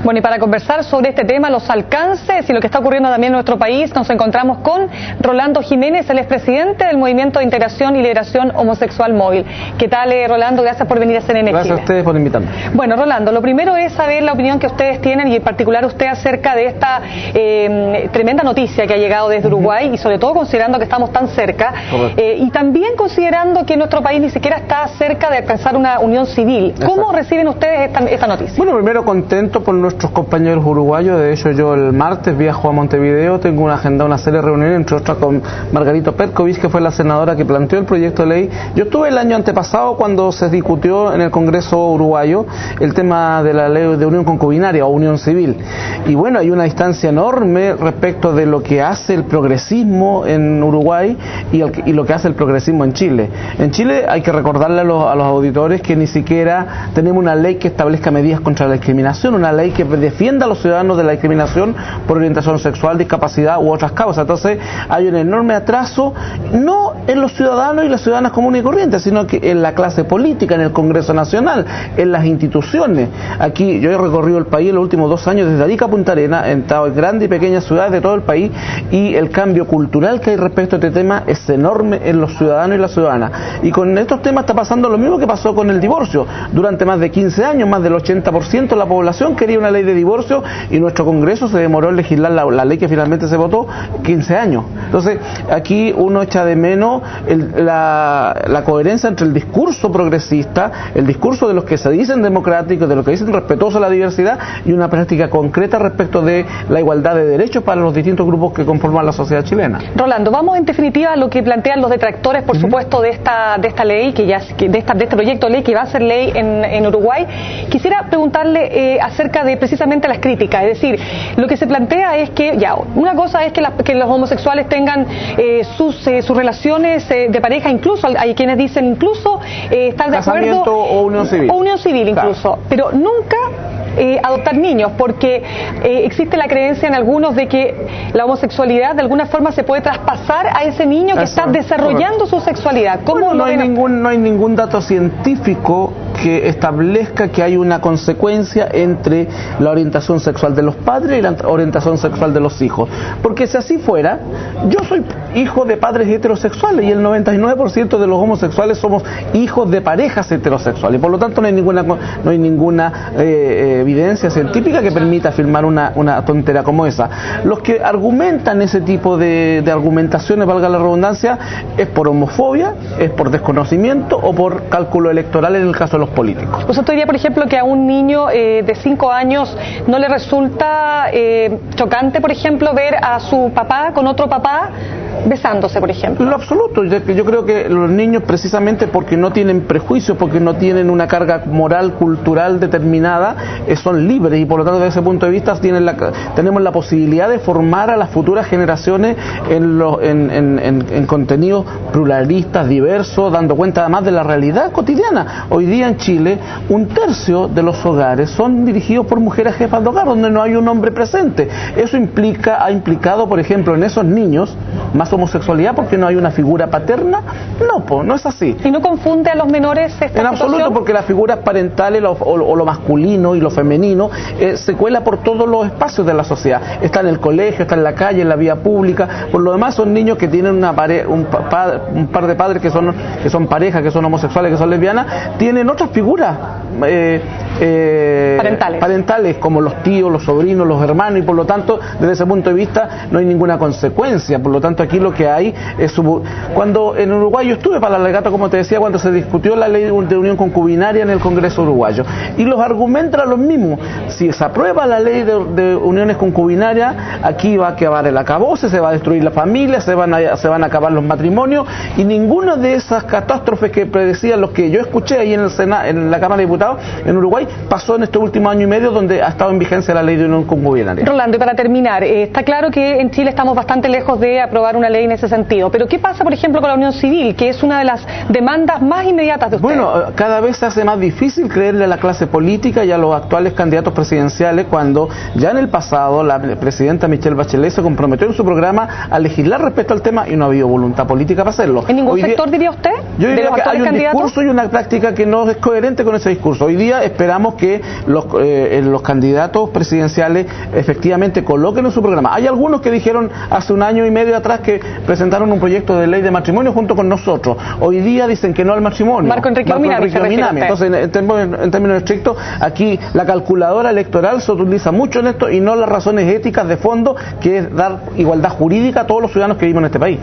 Bueno, y para conversar sobre este tema, los alcances y lo que está ocurriendo también en nuestro país, nos encontramos con Rolando Jiménez, el expresidente del Movimiento de Integración y Liberación Homosexual Móvil. ¿Qué tal, Rolando? Gracias por venir a CNN Gracias Chile. a ustedes por invitarme. Bueno, Rolando, lo primero es saber la opinión que ustedes tienen y en particular usted acerca de esta tremenda noticia que ha llegado desde Uruguay y sobre todo considerando que estamos tan cerca y también considerando que nuestro país ni siquiera está cerca de alcanzar una unión civil. ¿Cómo reciben ustedes esta noticia? Bueno, primero contento por nuestros compañeros uruguayos. De hecho, yo el martes viajo a Montevideo, tengo una serie de reuniones, entre otras con Margarito Petkovic, que fue la senadora que planteó el proyecto de ley. Yo estuve el año antepasado cuando se discutió en el Congreso uruguayo el tema de la ley de unión concubinaria o unión civil. Y bueno, hay una distancia enorme respecto de lo que hace el progresismo en Uruguay y lo que hace el progresismo en Chile. En Chile hay que recordarle a los auditores que ni siquiera tenemos una ley que establezca medidas contra la discriminación, una ley que defienda a los ciudadanos de la discriminación por orientación sexual, discapacidad u otras causas. Entonces hay un enorme atraso, no en los ciudadanos y las ciudadanas comunes y corrientes, sino que en la clase política, en el Congreso Nacional, en las instituciones. Aquí yo he recorrido el país en los últimos 2 años, desde Arica a Punta Arenas, he estado en grandes y pequeñas ciudades de todo el país, y el cambio cultural que hay respecto a este tema es enorme en los ciudadanos y las ciudadanas. Y con estos temas está pasando lo mismo que pasó con el divorcio. Durante más de 15 años, más del 80% de la población quería una ley de divorcio y nuestro Congreso se demoró en legislar la ley que finalmente se votó 15 años. Entonces, aquí uno echa de menos la coherencia entre el discurso progresista, el discurso de los que se dicen democráticos, de los que dicen respetuosos a la diversidad, y una práctica concreta respecto de la igualdad de derechos para los distintos grupos que conforman la sociedad chilena. Rolando, vamos en definitiva a lo que plantean los detractores, por supuesto, de esta ley, de este proyecto de ley que va a ser ley en Uruguay. Quisiera preguntarle acerca de precisamente las críticas, es decir, lo que se plantea es que, ya, una cosa es que los homosexuales tengan sus relaciones de pareja, incluso hay quienes dicen incluso estar de acuerdo. Casamiento o unión civil. O unión civil incluso, claro. Pero nunca adoptar niños, porque existe la creencia en algunos de que la homosexualidad de alguna forma se puede traspasar a ese niño que está desarrollando su sexualidad. ¿Cómo bueno, no hay ningún dato científico que establezca que hay una consecuencia entre la orientación sexual de los padres y la orientación sexual de los hijos, porque si así fuera, yo soy hijo de padres heterosexuales y el 99% de los homosexuales somos hijos de parejas heterosexuales, y por lo tanto no hay ninguna evidencia científica que permita afirmar una tontera como esa. Los que argumentan ese tipo de argumentaciones, valga la redundancia, es por homofobia, es por desconocimiento o por cálculo electoral en el caso de los políticos. ¿Usted diría, por ejemplo, que a un niño de 5 años no le resulta chocante, por ejemplo, ver a su papá con otro papá besándose, por ejemplo? En lo absoluto. Yo creo que los niños, precisamente porque no tienen prejuicios, porque no tienen una carga moral, cultural determinada, son libres, y por lo tanto, desde ese punto de vista tenemos la posibilidad de formar a las futuras generaciones en contenidos pluralistas, diversos, dando cuenta además de la realidad cotidiana. Hoy día en Chile, 1/3 de los hogares son dirigidos por mujeres jefas de hogar, donde no hay un hombre presente. Eso ha implicado, por ejemplo, en esos niños más homosexualidad porque no hay una figura paterna. No es así. ¿Y no confunde a los menores esta situación? En absoluto, porque las figuras parentales o lo masculino y lo femenino se cuela por todos los espacios de la sociedad. Está en el colegio, está en la calle, en la vía pública. Por lo demás son niños que tienen un par de padres que son parejas, que son homosexuales, que son lesbianas, tienen otras figuras parentales, como los tíos, los sobrinos, los hermanos, y por lo tanto, desde ese punto de vista, no hay ninguna consecuencia. Por lo tanto, aquí lo que hay es... Cuando en Uruguay yo estuve para la legata, como te decía, cuando se discutió la ley de unión concubinaria en el Congreso uruguayo, y los argumentos eran los mismos. Si se aprueba la ley de uniones concubinarias, aquí va a acabar el acabose, se va a destruir la familia, se van a acabar los matrimonios, y ninguna de esas catástrofes que predecían los que yo escuché ahí en el Senado, en la Cámara de Diputados en Uruguay, pasó en este último año y medio, donde ha estado en vigencia la ley de unión concubinaria. Rolando, y para terminar, está claro que en Chile estamos bastante lejos de aprobar una ley en ese sentido, pero ¿qué pasa, por ejemplo, con la unión civil, que es una de las demandas más inmediatas de ustedes? Bueno, cada vez se hace más difícil creerle a la clase política y a los actuales candidatos presidenciales, cuando ya en el pasado la presidenta Michelle Bachelet se comprometió en su programa a legislar respecto al tema y no ha habido voluntad política para hacerlo. ¿En ningún sector diría usted? Yo diría que hay un discurso y una práctica que no es coherente con ese discurso. Hoy día esperamos esperamos que los candidatos presidenciales efectivamente coloquen en su programa. Hay algunos que dijeron hace un año y medio atrás que presentaron un proyecto de ley de matrimonio junto con nosotros. Hoy día dicen que no al matrimonio. Marco Enrique Minami. Entonces, en términos estrictos, aquí la calculadora electoral se utiliza mucho en esto y no las razones éticas de fondo, que es dar igualdad jurídica a todos los ciudadanos que vivimos en este país.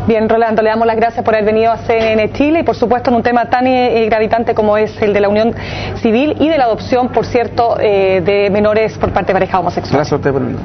Bien, Rolando, le damos las gracias por haber venido a CNN Chile y, por supuesto, en un tema tan gravitante como es el de la unión civil y de la adopción, por cierto, de menores por parte de pareja homosexual. Gracias a usted por venir.